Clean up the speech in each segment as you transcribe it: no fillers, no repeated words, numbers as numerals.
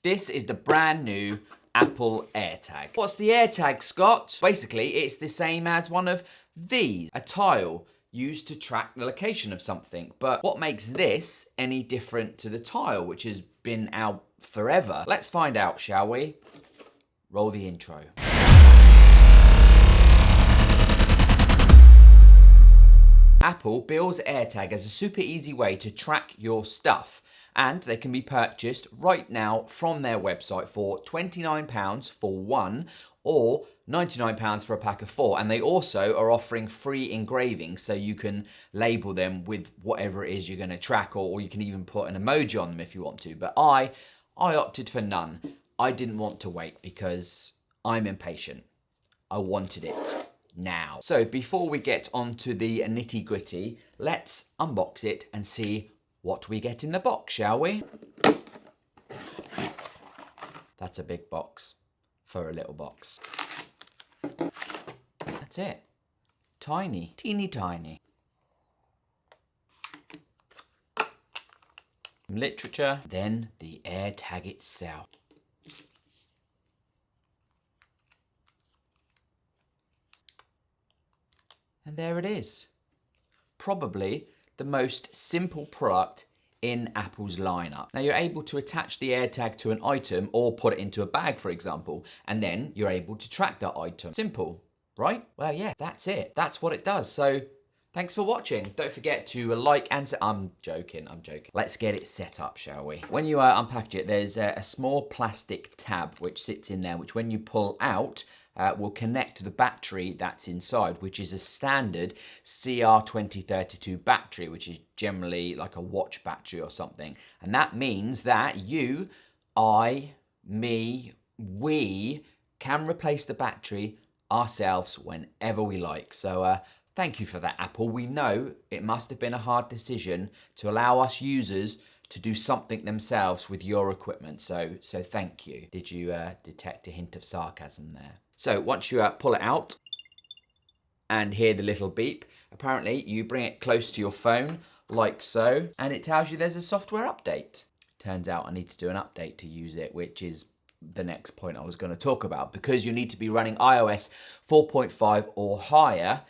This is the brand new Apple AirTag. What's the AirTag, Scott? Basically, it's the same as one of these, a tile used to track the location of something. But what makes this any different to the tile, which has been out forever? Let's find out, shall we? Roll the intro. Apple bills AirTag as a super easy way to track your stuff, and they can be purchased right now from their website for £29 for one or £99 for a pack of 4. And they also are offering free engraving, so you can label them with whatever it is you're going to track, or you can even put an emoji on them if you want to. But I opted for none. I didn't want to wait because I'm impatient. I wanted it now. So before we get onto the nitty gritty, let's unbox it and see what we get in the box, shall we? That's a big box for a little box. That's it. Tiny, teeny tiny. Literature, then the AirTag itself. And there it is. Probably the most simple product in Apple's lineup. Now you're able to attach the AirTag to an item or put it into a bag, for example, and then you're able to track that item. Simple, right? Well, yeah, that's it. That's what it does. So thanks for watching. Don't forget to like and I'm joking. Let's get it set up, shall we? When you unpackage it, there's a small plastic tab which sits in there, which when you pull out, will connect to the battery that's inside, which is a standard CR2032 battery, which is generally like a watch battery or something. And that means that you, I, me, we can replace the battery ourselves whenever we like. So thank you for that, Apple. We know it must have been a hard decision to allow us users to do something themselves with your equipment. So thank you. Did you detect a hint of sarcasm there? So once you pull it out and hear the little beep, apparently you bring it close to your phone like so, and it tells you there's a software update. Turns out I need to do an update to use it, which is the next point I was going to talk about, because you need to be running iOS 4.5 or higher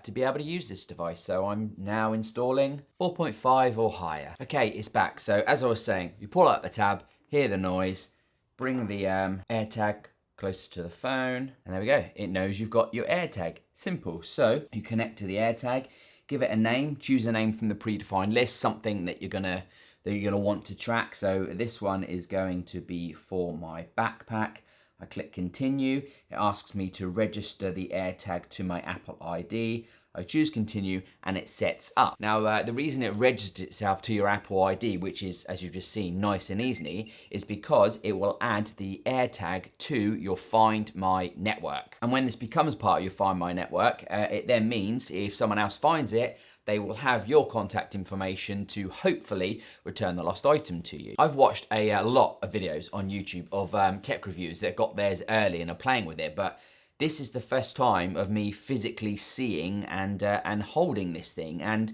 to be able to use this device. So I'm now installing 4.5 or higher. Okay, it's back. So as I was saying, you pull out the tab, hear the noise, bring the AirTag closer to the phone, and there we go. It knows you've got your AirTag. Simple. So you connect to the AirTag, give it a name, choose a name from the predefined list, something that you're gonna want to track. So this one is going to be for my backpack. I click continue. It asks me to register the AirTag to my Apple ID. I choose continue and it sets up. Now, the reason it registers itself to your Apple ID, which is, as you've just seen, nice and easy, is because it will add the AirTag to your Find My network. And when this becomes part of your Find My network, it then means if someone else finds it, they will have your contact information to hopefully return the lost item to you. I've watched a lot of videos on YouTube of tech reviews that got theirs early and are playing with it, but this is the first time of me physically seeing and holding this thing, and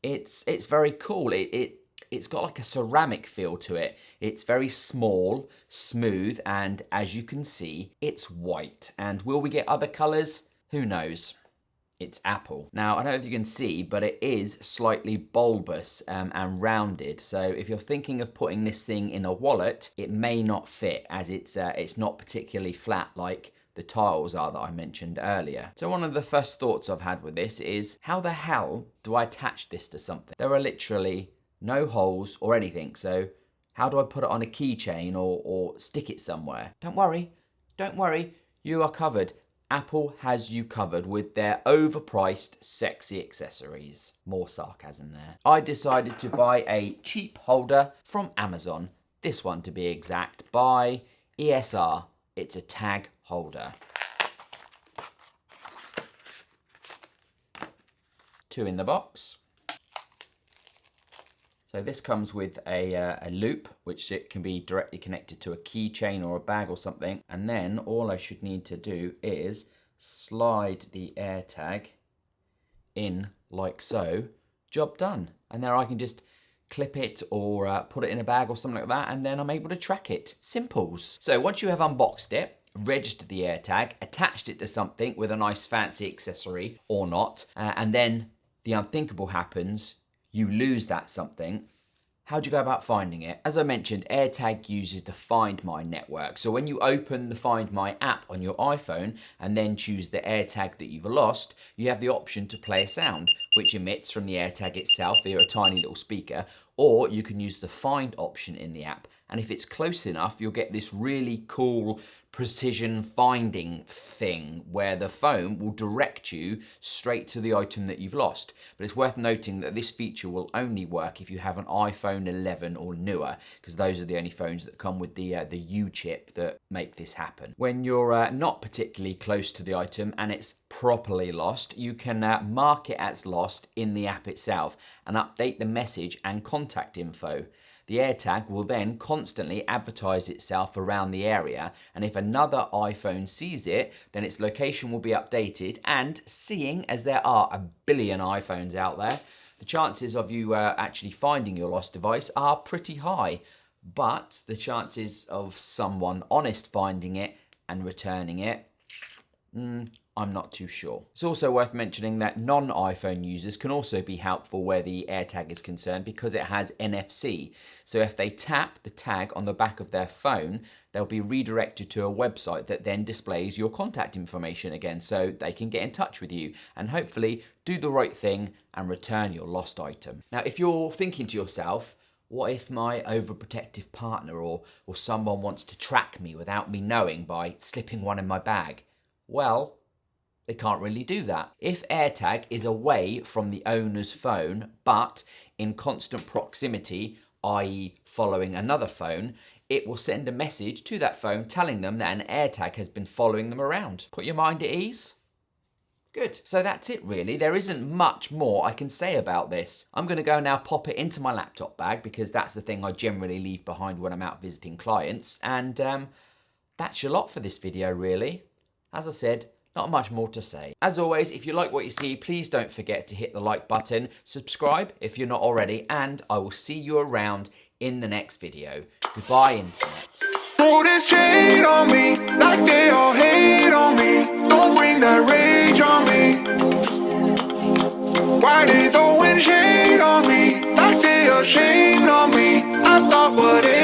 it's very cool. It's got like a ceramic feel to it. It's very small, smooth, and as you can see, it's white. And will we get other colors? Who knows? It's Apple. Now, I don't know if you can see, but it is slightly bulbous and rounded. So if you're thinking of putting this thing in a wallet, it may not fit, as it's not particularly flat like the tiles are that I mentioned earlier. So one of the first thoughts I've had with this is, how the hell do I attach this to something? There are literally no holes or anything, so how do I put it on a keychain or stick it somewhere? Don't worry, you are covered. Apple has you covered with their overpriced sexy accessories. More sarcasm there. I decided to buy a cheap holder from Amazon, this one to be exact, by ESR. It's a tag holder. 2 in the box. So this comes with a loop, which it can be directly connected to a keychain or a bag or something. And then all I should need to do is slide the AirTag in like so. Job done. And there I can just clip it or put it in a bag or something like that, and then I'm able to track it. Simples. So once you have unboxed it, registered the AirTag, attached it to something with a nice fancy accessory or not, and then the unthinkable happens, you lose that something. How do you go about finding it? As I mentioned, AirTag uses the Find My network. So when you open the Find My app on your iPhone and then choose the AirTag that you've lost, you have the option to play a sound, which emits from the AirTag itself via a tiny little speaker, or you can use the Find option in the app. And if it's close enough, you'll get this really cool precision finding thing where the phone will direct you straight to the item that you've lost. But it's worth noting that this feature will only work if you have an iPhone 11 or newer, because those are the only phones that come with the U chip that make this happen. When you're not particularly close to the item and it's properly lost, you can mark it as lost in the app itself and update the message and contact info. The AirTag will then constantly advertise itself around the area, and if another iPhone sees it, then its location will be updated, and seeing as there are a billion iPhones out there, the chances of you actually finding your lost device are pretty high. But the chances of someone honest finding it and returning it, I'm not too sure. It's also worth mentioning that non-iPhone users can also be helpful where the AirTag is concerned because it has NFC. So if they tap the tag on the back of their phone, they'll be redirected to a website that then displays your contact information again so they can get in touch with you and hopefully do the right thing and return your lost item. Now, if you're thinking to yourself, what if my overprotective partner or someone wants to track me without me knowing by slipping one in my bag? Well, they can't really do that. If AirTag is away from the owner's phone, but in constant proximity, i.e. following another phone, it will send a message to that phone telling them that an AirTag has been following them around. Put your mind at ease? Good. So that's it really. There isn't much more I can say about this. I'm going to go now pop it into my laptop bag because that's the thing I generally leave behind when I'm out visiting clients. And that's your lot for this video really. As I said, not much more to say. As always, if you like what you see, please don't forget to hit the like button, subscribe if you're not already, and I will see you around in the next video. Goodbye, Internet. Throw this shade on me, like they all hate on me. Don't bring that rage on me. Why they throwing shade on me, like they ashamed on me? I thought what it